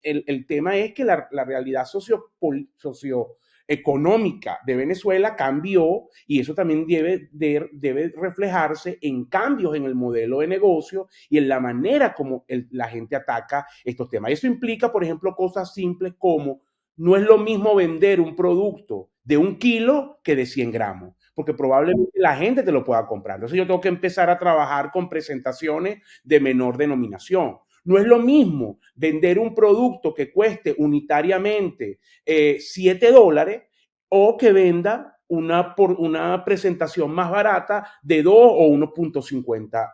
el tema es que la realidad socioeconómica de Venezuela cambió y eso también debe reflejarse en cambios en el modelo de negocio y en la manera como la gente ataca estos temas. Eso implica, por ejemplo, cosas simples como no es lo mismo vender un producto de 1 kilo que de 100 gramos, porque probablemente la gente te lo pueda comprar. Entonces yo tengo que empezar a trabajar con presentaciones de menor denominación. No es lo mismo vender un producto que cueste unitariamente $7 o que venda por una presentación más barata de 2 o $1.50.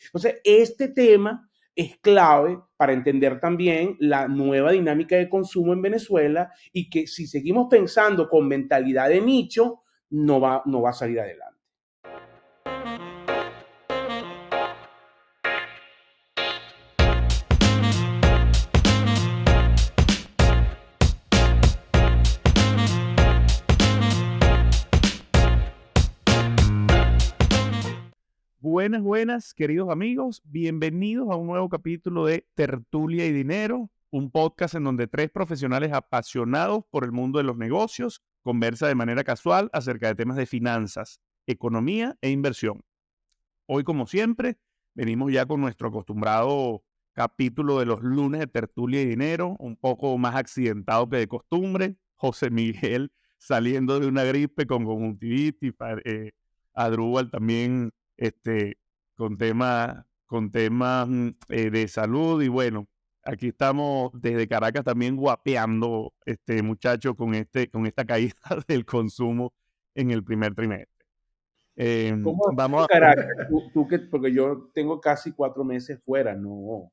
Entonces, este tema es clave para entender también la nueva dinámica de consumo en Venezuela y que si seguimos pensando con mentalidad de nicho, no va a salir adelante. Buenas, buenas, queridos amigos. Bienvenidos a un nuevo capítulo de Tertulia y Dinero, un podcast en donde 3 profesionales apasionados por el mundo de los negocios conversan de manera casual acerca de temas de finanzas, economía e inversión. Hoy, como siempre, venimos ya con nuestro acostumbrado capítulo de los lunes de Tertulia y Dinero, un poco más accidentado que de costumbre. José Miguel saliendo de una gripe con conjuntivitis, Adrúbal también con temas de salud. Y bueno, aquí estamos desde Caracas también guapeando, muchachos, con esta caída del consumo en el primer trimestre. ¿Cómo estás en Vamos a... Caracas? Porque yo tengo casi 4 meses fuera, no.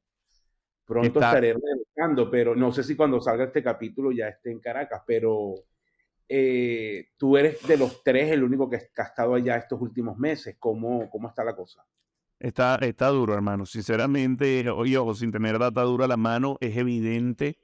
Pronto Está, estaré regresando, pero no sé si cuando salga este capítulo ya esté en Caracas, pero tú eres de los 3 el único que ha estado allá estos últimos meses. ¿Cómo está la cosa? Está duro, hermano. Sinceramente, oye, ojo, sin tener data dura a la mano, es evidente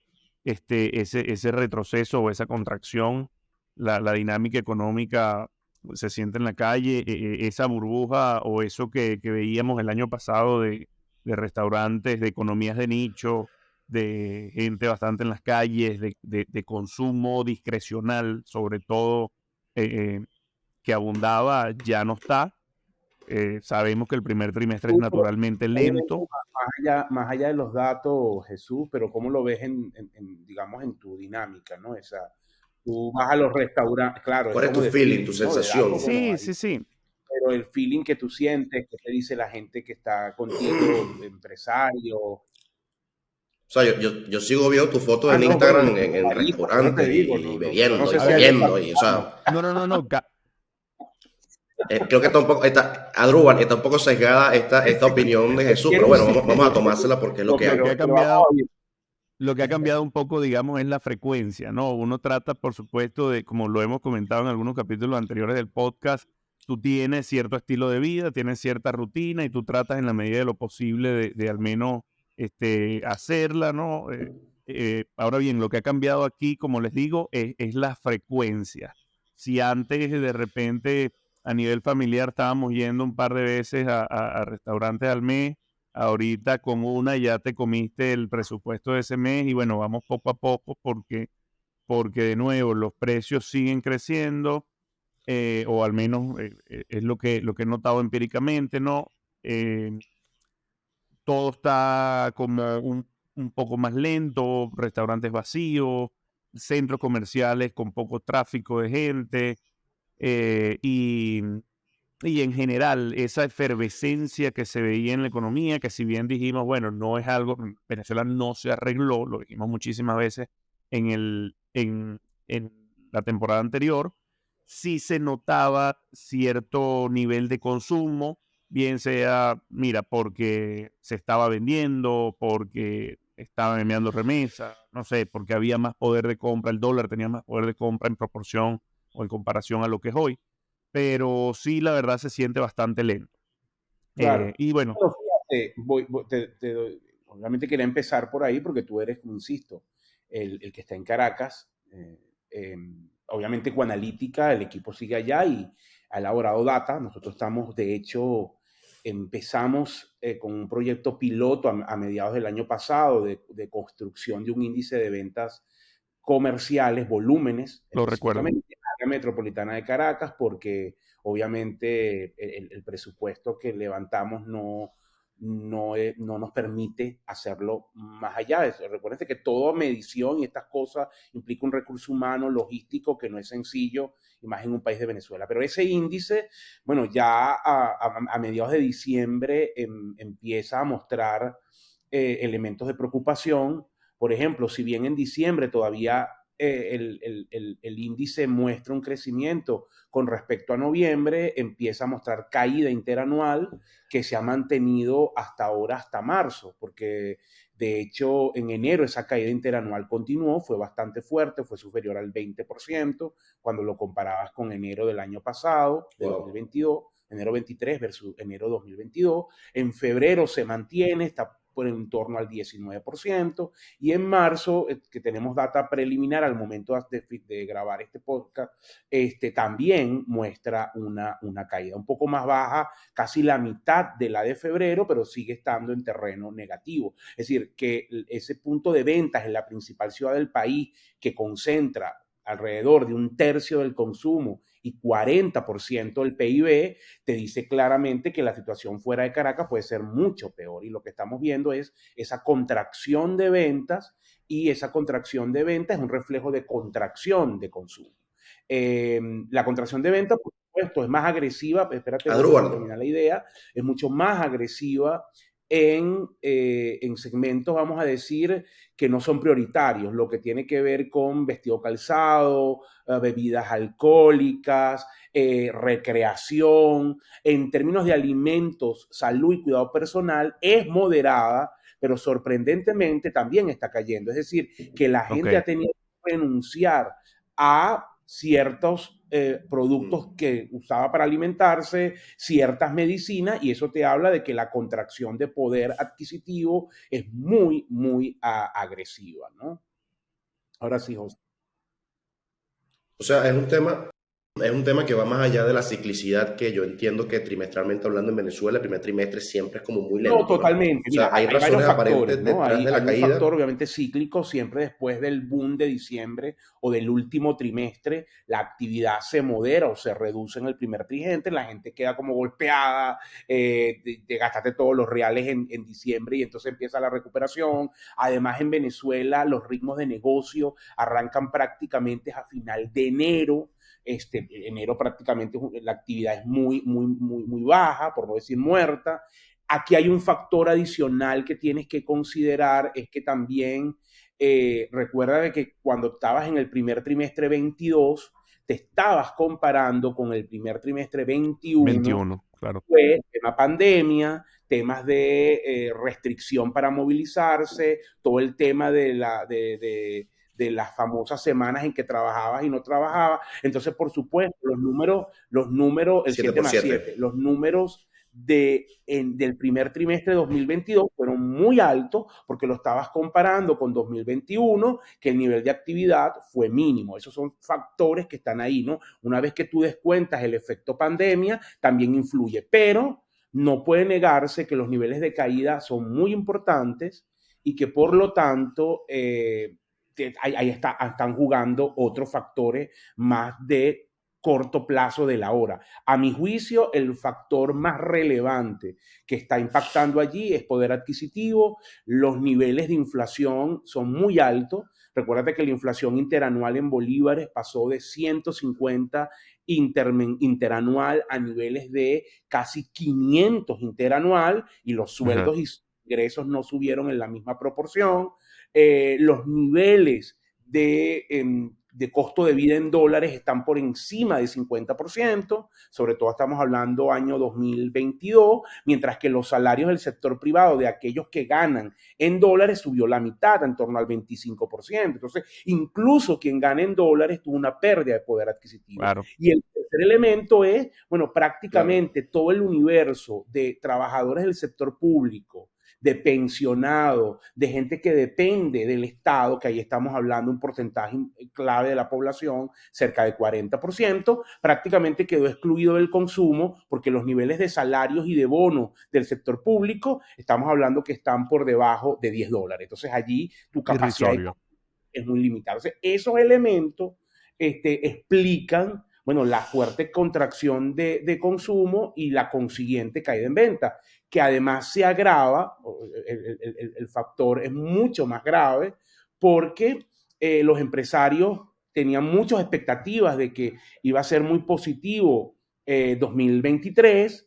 ese retroceso o esa contracción. La dinámica económica se siente en la calle, esa burbuja o eso que veíamos el año pasado de restaurantes, de economías de nicho, de gente bastante en las calles, de consumo discrecional, sobre todo, que abundaba, ya no está. Sabemos que el primer trimestre es naturalmente lento. Más allá de los datos, Jesús, pero ¿cómo lo ves digamos, en tu dinámica, ¿no? Tú vas a los restaurantes, claro, es ¿Cuál es como tu de feeling, tu feeling, ¿no? De datos, sensación? bueno, Sí, hay, sí, sí. pero el feeling que tú sientes, que te dice la gente que está contigo, empresario. O sea, yo sigo viendo tus fotos en No, bueno, Instagram en clarito, por eso te restaurantes digo, y yo no bebiendo sé y A si ver, allá está comiendo. Y, o pasando. sea, no. creo que está un poco, Adrúbal, está un poco sesgada esta opinión de Jesús, pero Quiero bueno, insistir, vamos a tomársela porque es lo que lo hay. que ha pero vamos cambiado, a ver. lo que ha cambiado un poco, digamos, es la frecuencia, ¿no? Uno trata, por supuesto, de, como lo hemos comentado en algunos capítulos anteriores del podcast, tú tienes cierto estilo de vida, tienes cierta rutina y tú tratas en la medida de lo posible de al menos hacerla, ¿no? Ahora bien, lo que ha cambiado aquí, como les digo, es la frecuencia. Si antes de repente a nivel familiar estábamos yendo un par de veces a restaurantes al mes, ahorita con una ya te comiste el presupuesto de ese mes y bueno, vamos poco a poco porque de nuevo los precios siguen creciendo, o al menos es lo que he notado empíricamente, ¿no? Eh, Todo está como un poco más lento, restaurantes vacíos, centros comerciales con poco tráfico de gente, y en general esa efervescencia que se veía en la economía, que si bien dijimos, bueno, no es algo, Venezuela no se arregló, lo dijimos muchísimas veces en la temporada anterior, sí se notaba cierto nivel de consumo, bien sea, mira, porque se estaba vendiendo, porque estaban enviando remesas, no sé, porque había más poder de compra, el dólar tenía más poder de compra en proporción o en comparación a lo que es hoy, pero sí, la verdad se siente bastante lento. Claro. Y bueno, Pero fíjate, obviamente quería empezar por ahí porque tú eres, como insisto, el que está en Caracas. Obviamente con Analítica, el equipo sigue allá y ha elaborado data. Nosotros estamos, de hecho, empezamos con un proyecto piloto a mediados del año pasado de construcción de un índice de ventas comerciales, volúmenes, Lo recuerdo. específicamente en la área metropolitana de Caracas, porque obviamente el presupuesto que levantamos no nos permite hacerlo más allá de eso. Recuerden que toda medición y estas cosas implica un recurso humano, logístico, que no es sencillo, y más en un país de Venezuela. Pero ese índice, bueno, ya a mediados de diciembre empieza a mostrar elementos de preocupación. Por ejemplo, si bien en diciembre todavía el índice muestra un crecimiento con respecto a noviembre, empieza a mostrar caída interanual que se ha mantenido hasta ahora, hasta marzo, porque de hecho en enero esa caída interanual continuó, fue bastante fuerte, fue superior al 20% cuando lo comparabas con enero del año pasado, de 2022, enero 23 versus enero 2022. En febrero se mantiene, está por en torno al 19%, y en marzo, que tenemos data preliminar al momento de grabar este podcast, también muestra una caída un poco más baja, casi la mitad de la de febrero, pero sigue estando en terreno negativo. Es decir, que ese punto de ventas en la principal ciudad del país, que concentra alrededor de un tercio del consumo y 40% del PIB, te dice claramente que la situación fuera de Caracas puede ser mucho peor. Y lo que estamos viendo es esa contracción de ventas, y esa contracción de ventas es un reflejo de contracción de consumo. La contracción de ventas, por supuesto, es más agresiva, espérate, para Adrúbal. terminar la idea, es mucho más agresiva en segmentos, vamos a decir, que no son prioritarios, lo que tiene que ver con vestido calzado, bebidas alcohólicas, recreación. En términos de alimentos, salud y cuidado personal, es moderada, pero sorprendentemente también está cayendo. Es decir, que la gente ha tenido que renunciar a ciertos productos que usaba para alimentarse, ciertas medicinas, y eso te habla de que la contracción de poder adquisitivo es muy, muy agresiva, ¿no? Ahora sí, José. O sea, es un tema que va más allá de la ciclicidad, que yo entiendo que trimestralmente hablando en Venezuela, el primer trimestre siempre es como muy No, lento, ¿no? totalmente. O Mira, sea, hay hay varios razones factores, aparentes ¿no? detrás de Hay la un caída. factor obviamente cíclico, siempre después del boom de diciembre o del último trimestre, la actividad se modera o se reduce en el primer trimestre, la gente queda como golpeada, te gastaste todos los reales en diciembre y entonces empieza la recuperación. Además, en Venezuela los ritmos de negocio arrancan prácticamente a final de enero. Enero prácticamente la actividad es muy, muy, muy, muy baja, por no decir muerta. Aquí hay un factor adicional que tienes que considerar, es que también recuerda de que cuando estabas en el primer trimestre 22, te estabas comparando con el primer trimestre 21, claro. fue tema pandemia, temas de restricción para movilizarse, todo el tema de las famosas semanas en que trabajabas y no trabajabas. Entonces, por supuesto, los números, el 7 más 7, los números del primer trimestre de 2022 fueron muy altos porque lo estabas comparando con 2021, que el nivel de actividad fue mínimo. Esos son factores que están ahí, ¿no? Una vez que tú descuentas el efecto pandemia, también influye, pero no puede negarse que los niveles de caída son muy importantes y que por lo tanto ahí están jugando otros factores más de corto plazo de la hora. A mi juicio, el factor más relevante que está impactando allí es poder adquisitivo. Los niveles de inflación son muy altos. Recuérdate que la inflación interanual en bolívares pasó de 150 interanual a niveles de casi 500 interanual, y los sueldos y ingresos no subieron en la misma proporción. Los niveles de costo de vida en dólares están por encima del 50%, sobre todo estamos hablando año 2022, mientras que los salarios del sector privado de aquellos que ganan en dólares subió la mitad, en torno al 25%. Entonces, incluso quien gana en dólares tuvo una pérdida de poder adquisitivo. Claro. Y el tercer elemento es, bueno, prácticamente todo el universo de trabajadores del sector público de pensionados, de gente que depende del Estado, que ahí estamos hablando un porcentaje clave de la población, cerca de 40%, prácticamente quedó excluido del consumo porque los niveles de salarios y de bonos del sector público, estamos hablando que están por debajo de $10. Entonces allí tu capacidad Irrisorio. es muy limitada. Entonces, esos elementos explican, bueno, la fuerte contracción de consumo y la consiguiente caída en venta, que además se agrava, el factor es mucho más grave porque los empresarios tenían muchas expectativas de que iba a ser muy positivo 2023,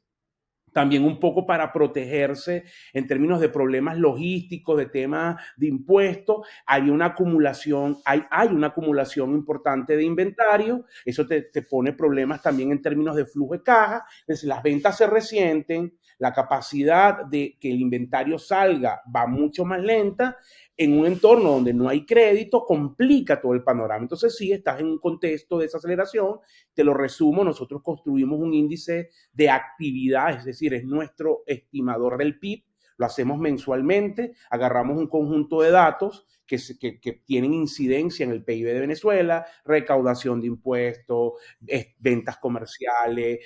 también un poco para protegerse en términos de problemas logísticos, de temas de impuestos. Hay una acumulación importante de inventario. Eso te pone problemas también en términos de flujo de caja. Entonces, las ventas se resienten, la capacidad de que el inventario salga va mucho más lenta. En un entorno donde no hay crédito, complica todo el panorama. Entonces, sí, estás en un contexto de desaceleración. Te lo resumo, nosotros construimos un índice de actividad, es decir, es nuestro estimador del PIB, lo hacemos mensualmente, agarramos un conjunto de datos que tienen incidencia en el PIB de Venezuela, recaudación de impuestos, ventas comerciales,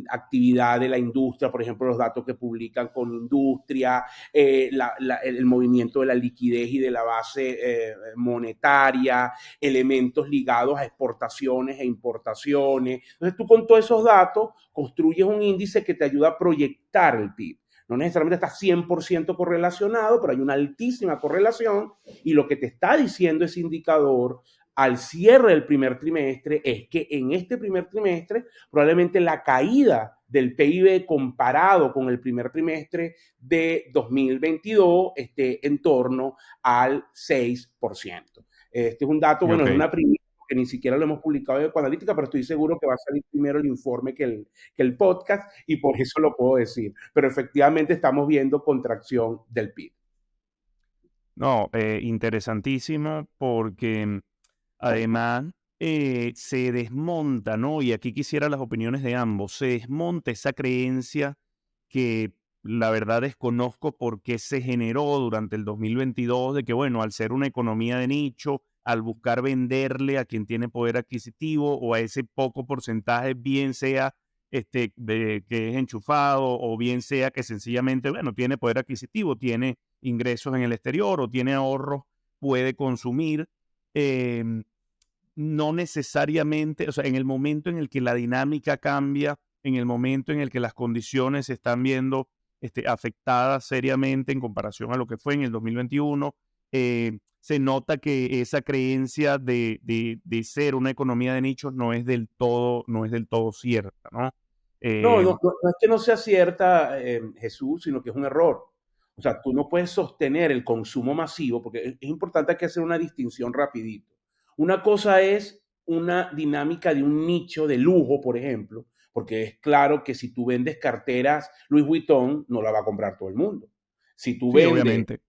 actividad de la industria, por ejemplo, los datos que publican con industria, el movimiento de la liquidez y de la base monetaria, elementos ligados a exportaciones e importaciones. Entonces tú con todos esos datos construyes un índice que te ayuda a proyectar el PIB. No necesariamente está 100% correlacionado, pero hay una altísima correlación y lo que te está diciendo ese indicador al cierre del primer trimestre es que en este primer trimestre probablemente la caída del PIB comparado con el primer trimestre de 2022 esté en torno al 6%. Este es un dato, bueno, es una primicia que ni siquiera lo hemos publicado en Ecoanalítica, pero estoy seguro que va a salir primero el informe que el podcast y por eso lo puedo decir. Pero efectivamente estamos viendo contracción del PIB. No, interesantísimo porque además se desmonta, ¿no? Y aquí quisiera las opiniones de ambos. Se desmonta esa creencia que la verdad desconozco por qué se generó durante el 2022 de que, bueno, al ser una economía de nicho, al buscar venderle a quien tiene poder adquisitivo o a ese poco porcentaje, bien sea que es enchufado o bien sea que sencillamente, bueno, tiene poder adquisitivo, tiene ingresos en el exterior o tiene ahorros, puede consumir. No necesariamente, o sea, en el momento en el que la dinámica cambia, en el momento en el que las condiciones se están viendo afectadas seriamente en comparación a lo que fue en el 2021, se nota que esa creencia de ser una economía de nichos no es del todo cierta, ¿no? No, no es que no sea cierta, Jesús, sino que es un error. O sea, tú no puedes sostener el consumo masivo, porque es importante aquí hacer una distinción rapidito. Una cosa es una dinámica de un nicho de lujo, por ejemplo, porque es claro que si tú vendes carteras Louis Vuitton, no la va a comprar todo el mundo. Si tú Sí, vendes obviamente.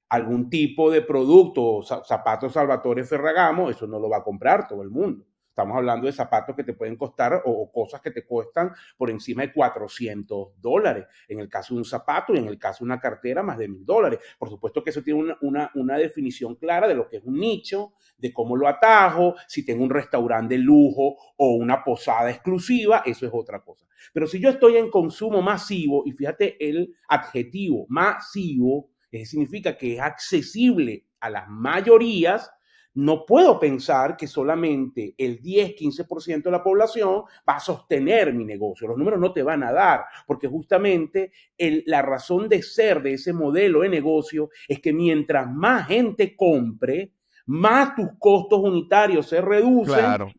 algún tipo de producto, zapatos Salvatore Ferragamo, eso no lo va a comprar todo el mundo. Estamos hablando de zapatos que te pueden costar o cosas que te cuestan por encima de $400. En el caso de un zapato y en el caso de una cartera, más de $1,000. Por supuesto que eso tiene una definición clara de lo que es un nicho, de cómo lo atajo, si tengo un restaurante de lujo o una posada exclusiva, eso es otra cosa. Pero si yo estoy en consumo masivo, y fíjate el adjetivo masivo, significa que es accesible a las mayorías, no puedo pensar que solamente el 10-15% de la población va a sostener mi negocio. Los números no te van a dar, porque justamente la razón de ser de ese modelo de negocio es que mientras más gente compre, más tus costos unitarios se reducen, Claro. la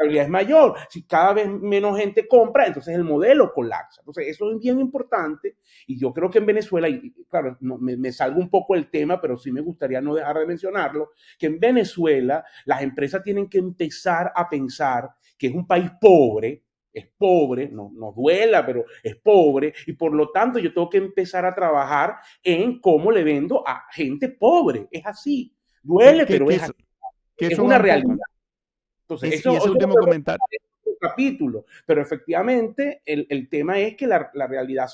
rentabilidad es mayor. Si cada vez menos gente compra, entonces el modelo colapsa. Entonces, eso es bien importante. Y yo creo que en Venezuela, y claro, no, me salgo un poco del tema, pero sí me gustaría no dejar de mencionarlo, que en Venezuela las empresas tienen que empezar a pensar que es un país pobre, es pobre, no duela, pero es pobre, y por lo tanto yo tengo que empezar a trabajar en cómo le vendo a gente pobre. Es así. Duele, pero es así. Que Es eso va una un realidad. poco, Entonces, y ese eso último comentario, es un capítulo, pero efectivamente el tema es que la realidad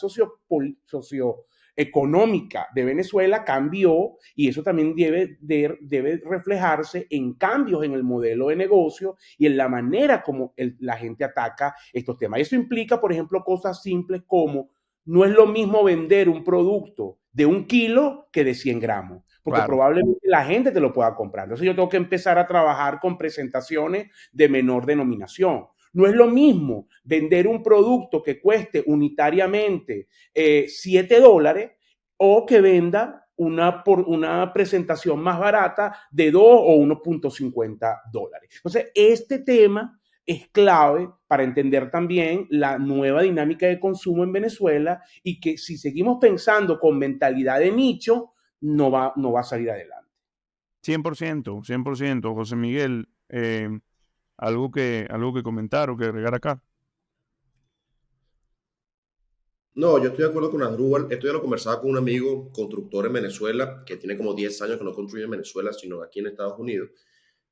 económica de Venezuela cambió y eso también debe reflejarse en cambios en el modelo de negocio y en la manera como la gente ataca estos temas. Eso implica, por ejemplo, cosas simples como no es lo mismo vender un producto de 1 kilo que de 100 gramos, porque Claro. probablemente la gente te lo pueda comprar. Entonces yo tengo que empezar a trabajar con presentaciones de menor denominación. No es lo mismo vender un producto que cueste unitariamente $7 o que venda una presentación más barata de 2 o $1.50. Entonces, este tema es clave para entender también la nueva dinámica de consumo en Venezuela y que si seguimos pensando con mentalidad de nicho, no va a salir adelante. 100%, 100%. José Miguel, algo que comentar o que agregar acá. No, yo estoy de acuerdo con Asdrúbal. Esto ya lo conversaba con un amigo constructor en Venezuela, que tiene como 10 años que no construye en Venezuela, sino aquí en Estados Unidos.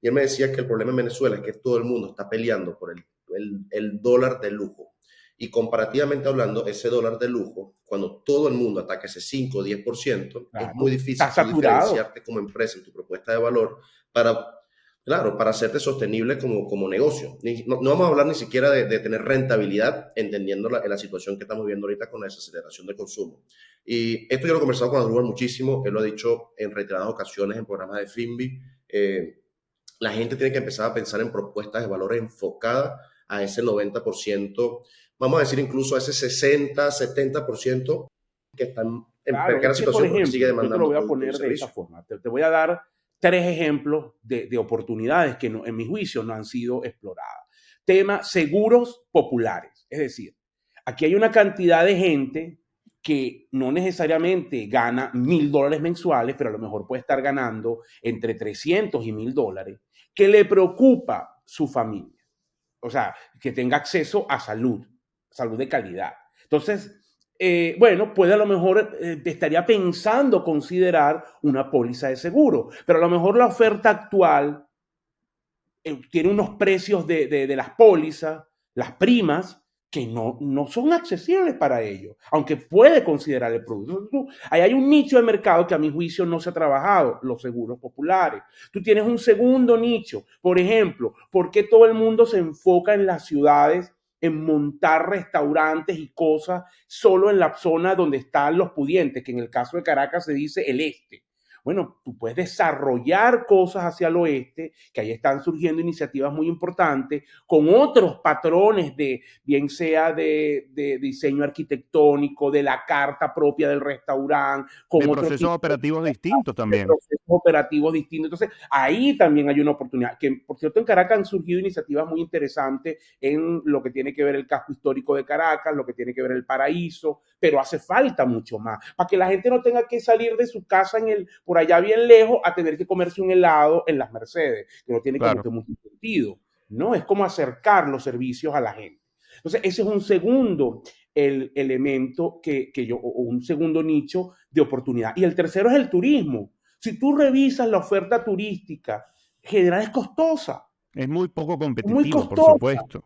Y él me decía que el problema en Venezuela es que todo el mundo está peleando por el dólar de lujo. Y comparativamente hablando, ese dólar de lujo, cuando todo el mundo ataca ese 5 o 10%, Claro, es muy difícil está saturado. diferenciarte como empresa en tu propuesta de valor para, claro, para hacerte sostenible como negocio. No vamos a hablar ni siquiera de tener rentabilidad, entendiendo la situación que estamos viendo ahorita con la desaceleración del consumo. Y esto yo lo he conversado con Asdrúbal muchísimo, él lo ha dicho en reiteradas ocasiones en programas de Finbi. La gente tiene que empezar a pensar en propuestas de valor enfocadas a ese 90%, vamos a decir incluso a ese 60, 70% que están en Claro, precaria es que, por situación porque sigue ejemplo, yo te lo demandando voy a producto y poner de esta servicio. forma. Te voy a dar 3 ejemplos de oportunidades que no, en mi juicio no han sido exploradas. Tema seguros populares. Es decir, aquí hay una cantidad de gente que no necesariamente gana $1,000 mensuales, pero a lo mejor puede estar ganando entre 300 y $1,000, que le preocupa su familia. O sea, que tenga acceso a salud de calidad. Entonces, bueno, puede a lo mejor estaría pensando considerar una póliza de seguro, pero a lo mejor la oferta actual tiene unos precios de las pólizas, las primas, que no son accesibles para ellos, aunque puede considerar el producto. Ahí hay un nicho de mercado que a mi juicio no se ha trabajado, los seguros populares. Tú tienes un segundo nicho, por ejemplo, ¿por qué todo el mundo se enfoca en las ciudades en montar restaurantes y cosas solo en la zona donde están los pudientes, que en el caso de Caracas se dice el este? Bueno, tú puedes desarrollar cosas hacia el oeste, que ahí están surgiendo iniciativas muy importantes, con otros patrones bien sea de diseño arquitectónico, de la carta propia del restaurante, con De otro procesos tipo operativos distintos de también. procesos operativos distintos. Entonces, ahí también hay una oportunidad, que por cierto en Caracas han surgido iniciativas muy interesantes en lo que tiene que ver el casco histórico de Caracas, lo que tiene que ver el Paraíso, pero hace falta mucho más, para que la gente no tenga que salir de su casa por allá bien lejos a tener que comerse un helado en las Mercedes, que no tiene como Claro. que mucho sentido, ¿no? Es como acercar los servicios a la gente. Entonces, ese es un segundo elemento o un segundo nicho de oportunidad. Y el tercero es el turismo. Si tú revisas la oferta turística, general es costosa, Es muy poco muy competitiva, por costosa. supuesto.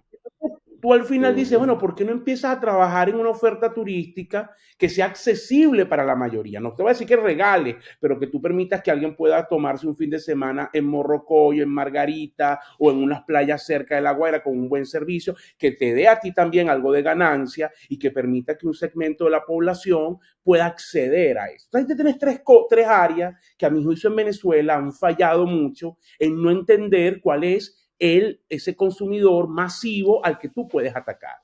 Tú al final dices, bueno, ¿por qué no empiezas a trabajar en una oferta turística que sea accesible para la mayoría? No te voy a decir que regales, pero que tú permitas que alguien pueda tomarse un fin de semana en Morrocoy, en Margarita o en unas playas cerca de La Guaira con un buen servicio, que te dé a ti también algo de ganancia y que permita que un segmento de la población pueda acceder a eso. Entonces, tienes tres áreas que a mi juicio en Venezuela han fallado mucho en no entender cuál es ese consumidor masivo al que tú puedes atacar.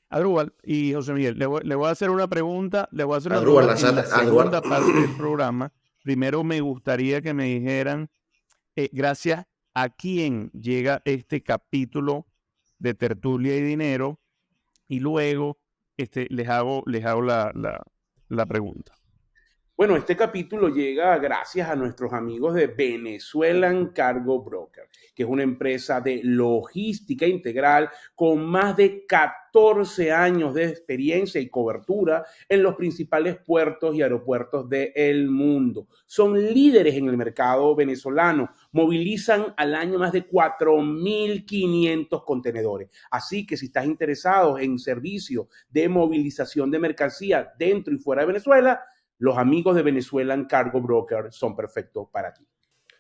Adrúbal y José Miguel, le voy a hacer una pregunta, Asdrúbal, en la segunda Asdrúbal. parte del programa. Primero me gustaría que me dijeran, gracias a quién llega este capítulo de Tertulia y Dinero, y luego les hago la pregunta. Bueno, este capítulo llega gracias a nuestros amigos de Venezuelan Cargo Broker, que es una empresa de logística integral con más de 14 años de experiencia y cobertura en los principales puertos y aeropuertos del mundo. Son líderes en el mercado venezolano, movilizan al año más de 4.500 contenedores. Así que si estás interesado en servicios de movilización de mercancía dentro y fuera de Venezuela, los amigos de Venezuelan Cargo Broker son perfectos para ti.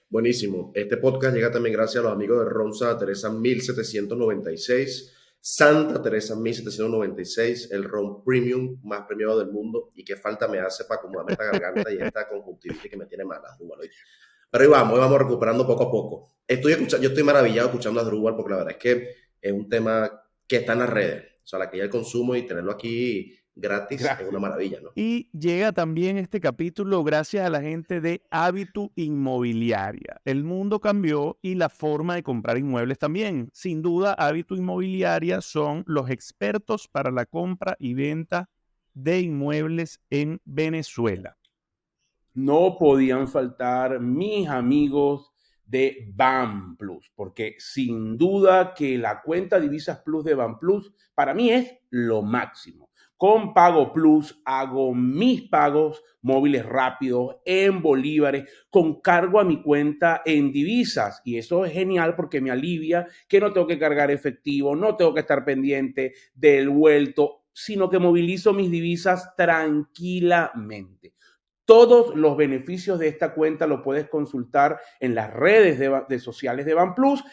Buenísimo. Este podcast llega también gracias a los amigos de Ron Santa Teresa 1796, Santa Teresa 1796, el ron premium más premiado del mundo. Y qué falta me hace para acomodarme esta garganta y esta conjuntivitis que me tiene mala, Asdrúbal. Pero ahí vamos recuperando poco a poco. Yo estoy maravillado escuchando a Asdrúbal porque la verdad es que es un tema que está en las redes. O sea, la que ya el consumo y tenerlo aquí gratis es una maravilla, ¿no? Y llega también este capítulo gracias a la gente de Habitu Inmobiliaria. El mundo cambió y la forma de comprar inmuebles también. Sin duda, Habitu Inmobiliaria son los expertos para la compra y venta de inmuebles en Venezuela. No podían faltar mis amigos de BAM Plus, porque sin duda que la cuenta Divisas Plus de BAM Plus para mí es lo máximo. Con Pago Plus hago mis pagos móviles rápidos en bolívares con cargo a mi cuenta en divisas, y eso es genial porque me alivia que no tengo que cargar efectivo, no tengo que estar pendiente del vuelto, sino que movilizo mis divisas tranquilamente. Todos los beneficios de esta cuenta lo puedes consultar en las redes de sociales de BanPlus,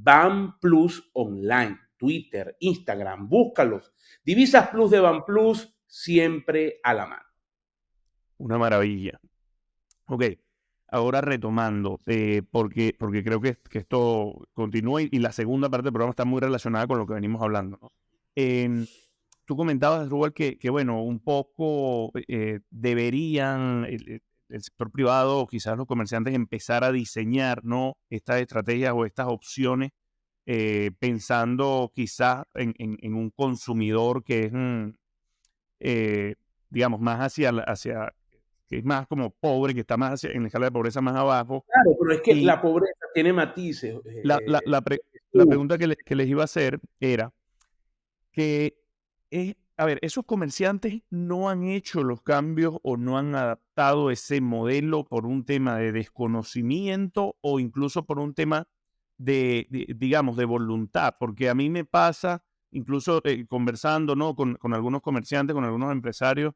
@BanPlus Online, Twitter, Instagram, búscalos. Divisas Plus de BanPlus, siempre a la mano. Una maravilla. Ok, ahora retomando, porque creo que esto continúa y la segunda parte del programa está muy relacionada con lo que venimos hablando, ¿no? Tú comentabas, Rubal, que bueno, un poco deberían el sector privado o quizás los comerciantes empezar a diseñar, ¿no?, estas estrategias o estas opciones pensando quizás en un consumidor que es, digamos, más hacia que es más como pobre, que está más en la escala de pobreza más abajo. Claro, pero es que Y la pobreza tiene matices. la pregunta que les iba a hacer era que, a ver, esos comerciantes no han hecho los cambios o no han adaptado ese modelo por un tema de desconocimiento o incluso por un tema digamos, de voluntad, porque a mí me pasa, incluso conversando, ¿no?, con algunos comerciantes, con algunos empresarios,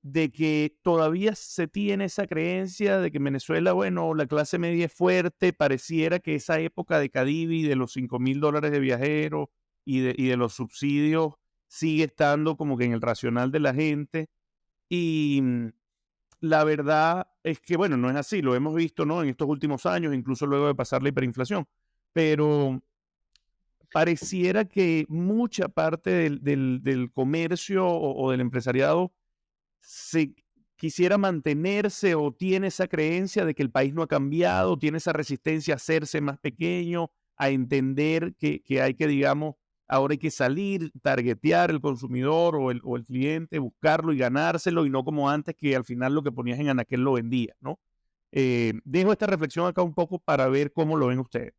de que todavía se tiene esa creencia de que en Venezuela, bueno, la clase media es fuerte, pareciera que esa época de Cadivi, de los $5,000 de viajero y de los subsidios, sigue estando como que en el racional de la gente. Y la verdad es que, bueno, no es así, lo hemos visto, ¿no?, en estos últimos años, incluso luego de pasar la hiperinflación. Pero pareciera que mucha parte del comercio o del empresariado se quisiera mantenerse o tiene esa creencia de que el país no ha cambiado, tiene esa resistencia a hacerse más pequeño, a entender que hay que, digamos, ahora hay que salir, targetear el consumidor o el cliente, buscarlo y ganárselo, y no como antes que al final lo que ponías en anaquel lo vendías, ¿no? Dejo esta reflexión acá un poco para ver cómo lo ven ustedes.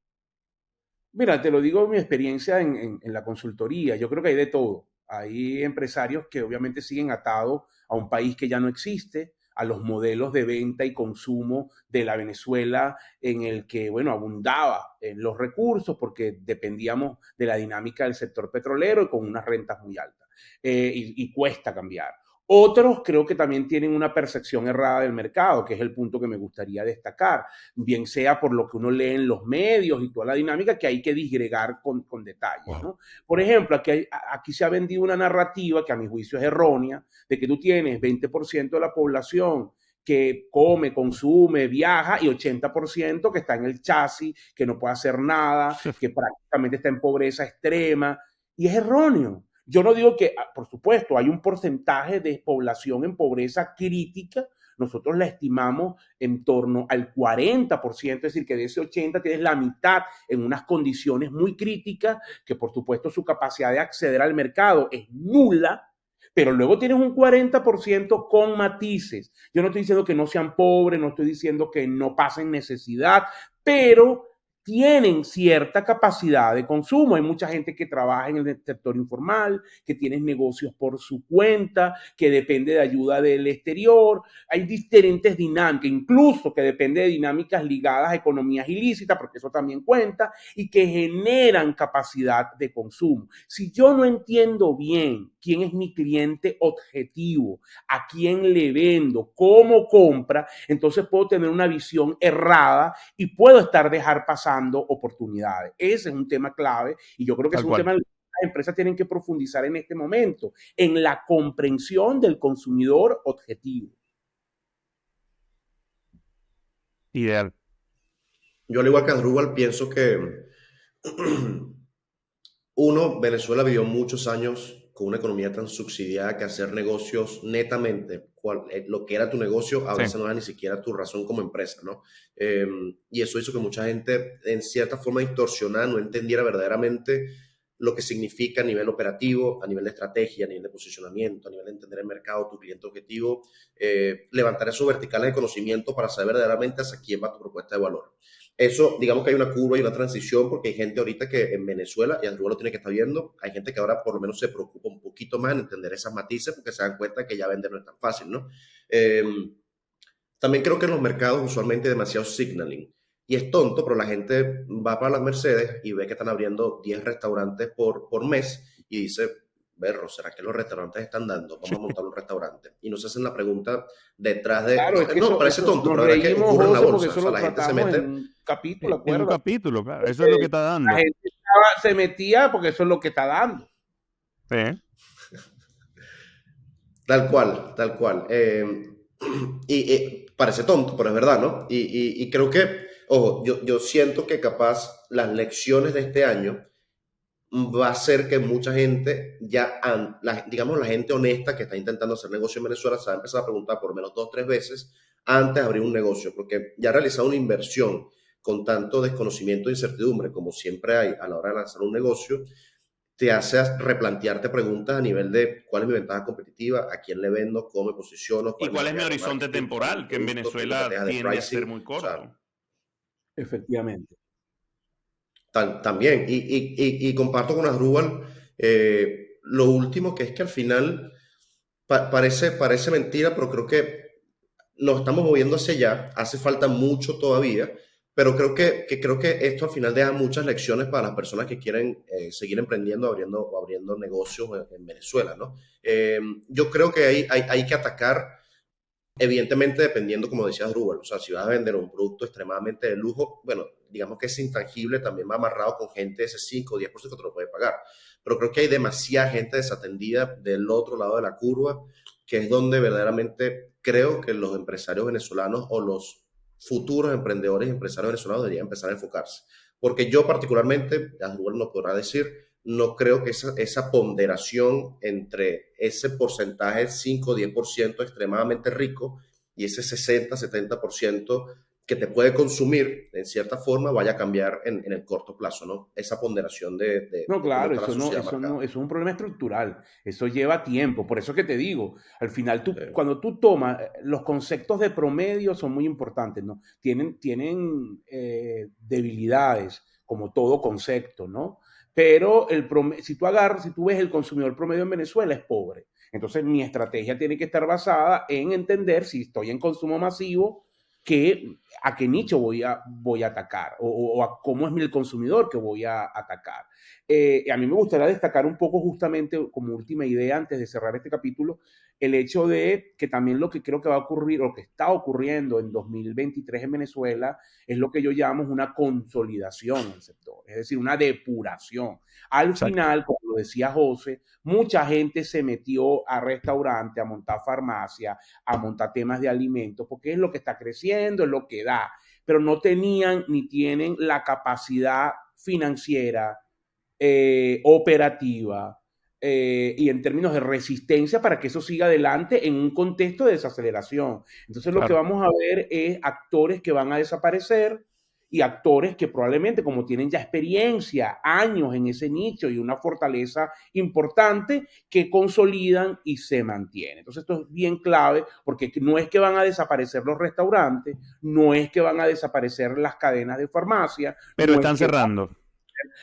Mira, te lo digo mi experiencia en la consultoría. Yo creo que hay de todo. Hay empresarios que obviamente siguen atados a un país que ya no existe, a los modelos de venta y consumo de la Venezuela en el que, bueno, abundaba en los recursos porque dependíamos de la dinámica del sector petrolero y con unas rentas muy altas. Y cuesta cambiar. Otros creo que también tienen una percepción errada del mercado, que es el punto que me gustaría destacar, bien sea por lo que uno lee en los medios y toda la dinámica que hay que disgregar con detalle, ¿no? Por ejemplo, aquí se ha vendido una narrativa que a mi juicio es errónea, de que tú tienes 20% de la población que come, consume, viaja, y 80% que está en el chasis, que no puede hacer nada, que prácticamente está en pobreza extrema, y es erróneo. Yo no digo que, por supuesto, hay un porcentaje de población en pobreza crítica. Nosotros la estimamos en torno al 40%, es decir, que de ese 80 tienes la mitad en unas condiciones muy críticas, que por supuesto su capacidad de acceder al mercado es nula, pero luego tienes un 40% con matices. Yo no estoy diciendo que no sean pobres, no estoy diciendo que no pasen necesidad, pero tienen cierta capacidad de consumo. Hay mucha gente que trabaja en el sector informal, que tiene negocios por su cuenta, que depende de ayuda del exterior. Hay diferentes dinámicas, incluso que depende de dinámicas ligadas a economías ilícitas, porque eso también cuenta, y que generan capacidad de consumo. Si yo no entiendo bien quién es mi cliente objetivo, a quién le vendo, cómo compra, entonces puedo tener una visión errada y puedo dejar pasando oportunidades. Ese es un tema clave y yo creo que es un tema que las empresas tienen que profundizar en este momento, en la comprensión del consumidor objetivo. Ideal. Yo, al igual que Andrúbal, pienso que Venezuela vivió muchos años con una economía tan subsidiada que hacer negocios netamente, lo que era tu negocio, a veces no era ni siquiera tu razón como empresa, ¿no? Y eso hizo que mucha gente, en cierta forma distorsionada, no entendiera verdaderamente lo que significa a nivel operativo, a nivel de estrategia, a nivel de posicionamiento, a nivel de entender el mercado, tu cliente objetivo, levantar esos verticales de conocimiento para saber verdaderamente hacia quién va tu propuesta de valor. Eso, digamos que hay una curva y una transición, porque hay gente ahorita que en Venezuela, y Andrew lo tiene que estar viendo, hay gente que ahora por lo menos se preocupa un poquito más en entender esas matices, porque se dan cuenta que ya vender no es tan fácil, ¿no? También creo que en los mercados usualmente hay demasiado signaling. Y es tonto, pero la gente va para las Mercedes y ve que están abriendo 10 restaurantes por mes y dice, berro, ¿será que los restaurantes están dando? Vamos a montar un restaurante. Y nos hacen la pregunta detrás de... Claro, es que no, parece tonto, pero la verdad es que ocurre en la José, porque bolsa. eso O sea, lo la gente se tratamos mete... en un capítulo, En un acuérdate. capítulo, claro. Eso es lo que está dando. La gente se metía porque eso es lo que está dando. Sí. Tal cual, tal cual. Y parece tonto, pero es verdad, ¿no? Y creo que, ojo, yo siento que capaz las lecciones de este año va a ser que mucha gente ya, digamos, la gente honesta que está intentando hacer negocio en Venezuela se va a empezar a preguntar por lo menos 2 o 3 veces antes de abrir un negocio, porque ya realizar una inversión con tanto desconocimiento e incertidumbre como siempre hay a la hora de lanzar un negocio, te hace replantearte preguntas a nivel de cuál es mi ventaja competitiva, a quién le vendo, cómo me posiciono, ¿Y cuál es mi horizonte temporal? Que en Venezuela tiende a ser muy corto. O sea, efectivamente. También, y comparto con Asdrúbal lo último, que es que al final parece mentira, pero creo que nos estamos moviendo hacia allá, hace falta mucho todavía, pero creo que esto al final deja muchas lecciones para las personas que quieren seguir emprendiendo, abriendo negocios en Venezuela, ¿no? Yo creo que hay que atacar, evidentemente, dependiendo, como decía Drupal, o sea, si vas a vender un producto extremadamente de lujo, bueno, digamos que es intangible, también va amarrado con gente de ese 5 o 10% que te lo puede pagar. Pero creo que hay demasiada gente desatendida del otro lado de la curva, que es donde verdaderamente creo que los empresarios venezolanos o los futuros emprendedores y empresarios venezolanos deberían empezar a enfocarse. Porque yo particularmente, Drupal nos podrá decir, no creo que esa ponderación entre ese porcentaje 5 o 10% extremadamente rico y ese 60-70% que te puede consumir en cierta forma vaya a cambiar en el corto plazo, ¿no? Esa ponderación No, claro, cómo está la sociedad eso marcada. es un problema estructural. Eso lleva tiempo. Por eso que te digo, al final cuando tú tomas, los conceptos de promedio son muy importantes, ¿no? Tienen debilidades, como todo concepto, ¿no? Pero si tú ves el consumidor promedio en Venezuela es pobre. Entonces mi estrategia tiene que estar basada en entender si estoy en consumo masivo, a qué nicho voy a atacar o a cómo es el consumidor que voy a atacar. A mí me gustaría destacar un poco justamente como última idea antes de cerrar este capítulo, el hecho de que también lo que creo que va a ocurrir o que está ocurriendo en 2023 en Venezuela es lo que yo llamo una consolidación en el sector, es decir, una depuración. Al final, como lo decía José, mucha gente se metió a restaurante, a montar farmacia, a montar temas de alimentos, porque es lo que está creciendo, es lo que da, pero no tenían ni tienen la capacidad financiera, operativa, y en términos de resistencia para que eso siga adelante en un contexto de desaceleración. Entonces lo que vamos a ver es actores que van a desaparecer y actores que probablemente, como tienen ya experiencia, años en ese nicho y una fortaleza importante, que consolidan y se mantienen. Entonces esto es bien clave, porque no es que van a desaparecer los restaurantes, no es que van a desaparecer las cadenas de farmacia, Pero no están es que cerrando.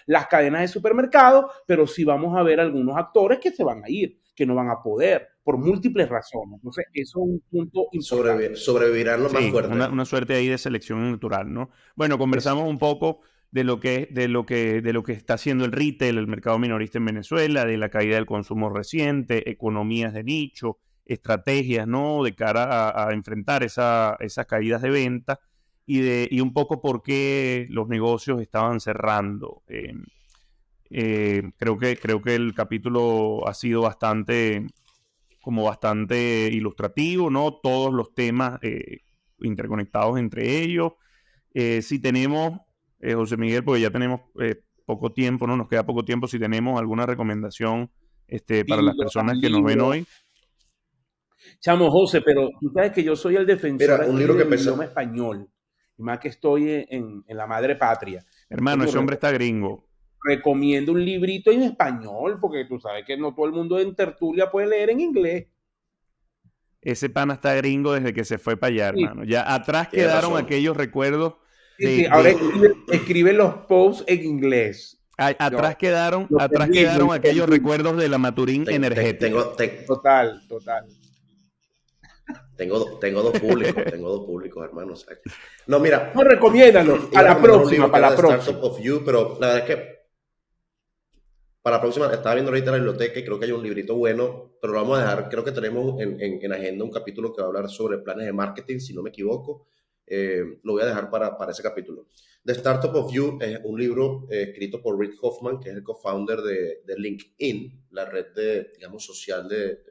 las cadenas de supermercados, pero sí vamos a ver algunos actores que se van a ir, que no van a poder, por múltiples razones. Entonces, eso es un punto importante. Sobrevivirán los más Sí, fuertes. una suerte ahí de selección natural, ¿no? Bueno, conversamos un poco de lo que está haciendo el retail, el mercado minorista en Venezuela, de la caída del consumo reciente, economías de nicho, estrategias, ¿no? De cara a enfrentar esas caídas de venta y un poco por qué los negocios estaban cerrando. Creo que el capítulo ha sido bastante ilustrativo, ¿no? Todos los temas interconectados entre ellos. Si tenemos, José Miguel, porque ya tenemos poco tiempo, ¿no? Nos queda poco tiempo, si tenemos alguna recomendación para las personas que nos ven hoy. Chamo, José, pero tú sabes que yo soy el defensor Mira, un libro del idioma español, y más que estoy en la madre patria. Hermano, ese hombre está gringo. Recomiendo un librito en español, porque tú sabes que no todo el mundo en tertulia puede leer en inglés. Ese pana está gringo desde que se fue para allá, hermano. Ya atrás Tienes quedaron razón. aquellos recuerdos. Ahora escribe los posts en inglés. Atrás quedaron aquellos recuerdos de la Maturín energética. Total. Tengo dos públicos, hermano. O sea, no, mira. No, recomiéndalo. Para la próxima. Startup of You, pero la verdad es que para la próxima, estaba viendo ahorita la biblioteca y creo que hay un librito bueno, pero lo vamos a dejar. Creo que tenemos en agenda un capítulo que va a hablar sobre planes de marketing, si no me equivoco. Lo voy a dejar para ese capítulo. The Startup of You es un libro escrito por Reid Hoffman, que es el co-founder de LinkedIn, la red digamos, social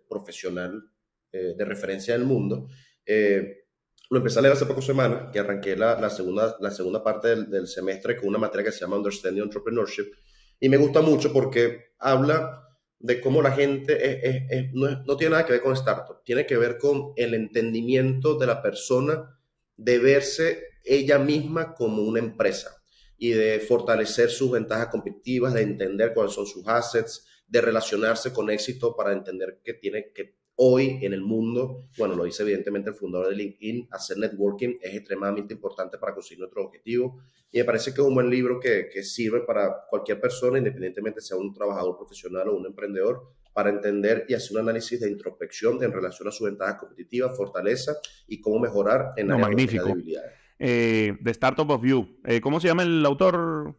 profesional de referencia del mundo. Lo empecé a leer hace pocas semanas, que arranqué la segunda parte del semestre con una materia que se llama Understanding Entrepreneurship, y me gusta mucho porque habla de cómo la gente no tiene nada que ver con startup, tiene que ver con el entendimiento de la persona de verse ella misma como una empresa y de fortalecer sus ventajas competitivas, de entender cuáles son sus assets, de relacionarse con éxito para entender que tiene que hoy en el mundo, bueno, lo dice evidentemente el fundador de LinkedIn, hacer networking es extremadamente importante para conseguir nuestro objetivo, y me parece que es un buen libro que sirve para cualquier persona, independientemente sea un trabajador profesional o un emprendedor, para entender y hacer un análisis de introspección en relación a sus ventajas competitivas, fortaleza y cómo mejorar en áreas de debilidades. The Startup of You. ¿Cómo se llama el autor?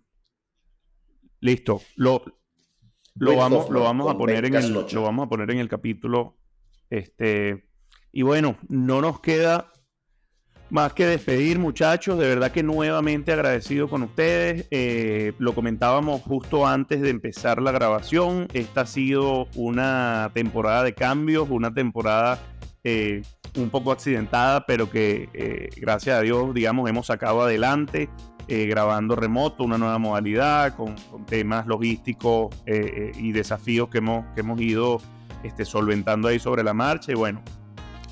Listo. Lo vamos a poner en el capítulo. Y bueno, no nos queda más que despedir, muchachos. De verdad que nuevamente agradecido con ustedes. Lo comentábamos justo antes de empezar la grabación. Esta ha sido una temporada de cambios, una temporada un poco accidentada, pero que gracias a Dios, digamos, hemos sacado adelante, grabando remoto, una nueva modalidad, con temas logísticos y desafíos que hemos ido solventando ahí sobre la marcha. Y bueno,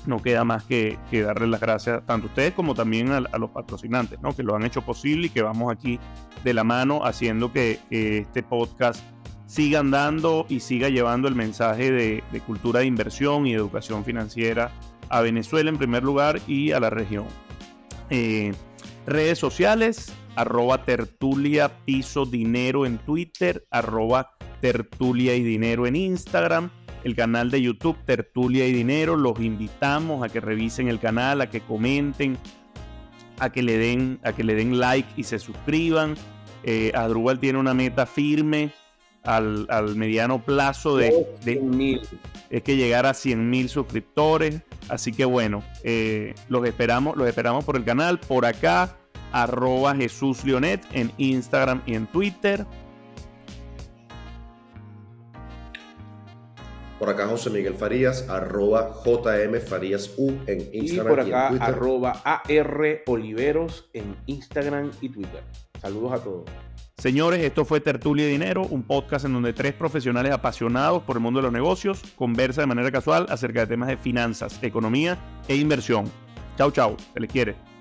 no queda más que darles las gracias tanto a ustedes como también a los patrocinantes, ¿no? Que lo han hecho posible y que vamos aquí de la mano haciendo que este podcast siga andando y siga llevando el mensaje de cultura de inversión y educación financiera a Venezuela en primer lugar y a la región. Redes sociales, @tertulia_dinero en Twitter, @tertulia y dinero en Instagram. El canal de YouTube Tertulia y Dinero, los invitamos a que revisen el canal, a que comenten, a que le den like y se suscriban. Asdrúbal tiene una meta firme al mediano plazo de es que llegar a 100,000 suscriptores. Así que bueno, los esperamos por el canal, por acá, @JesusLeonet en Instagram y en Twitter. Por acá José Miguel Farías, @JMFaríasU en Instagram y por acá, y en Twitter. @AROliveros en Instagram y Twitter. Saludos a todos. Señores, esto fue Tertulia y Dinero, un podcast en donde 3 profesionales apasionados por el mundo de los negocios conversan de manera casual acerca de temas de finanzas, economía e inversión. Chau, se les quiere.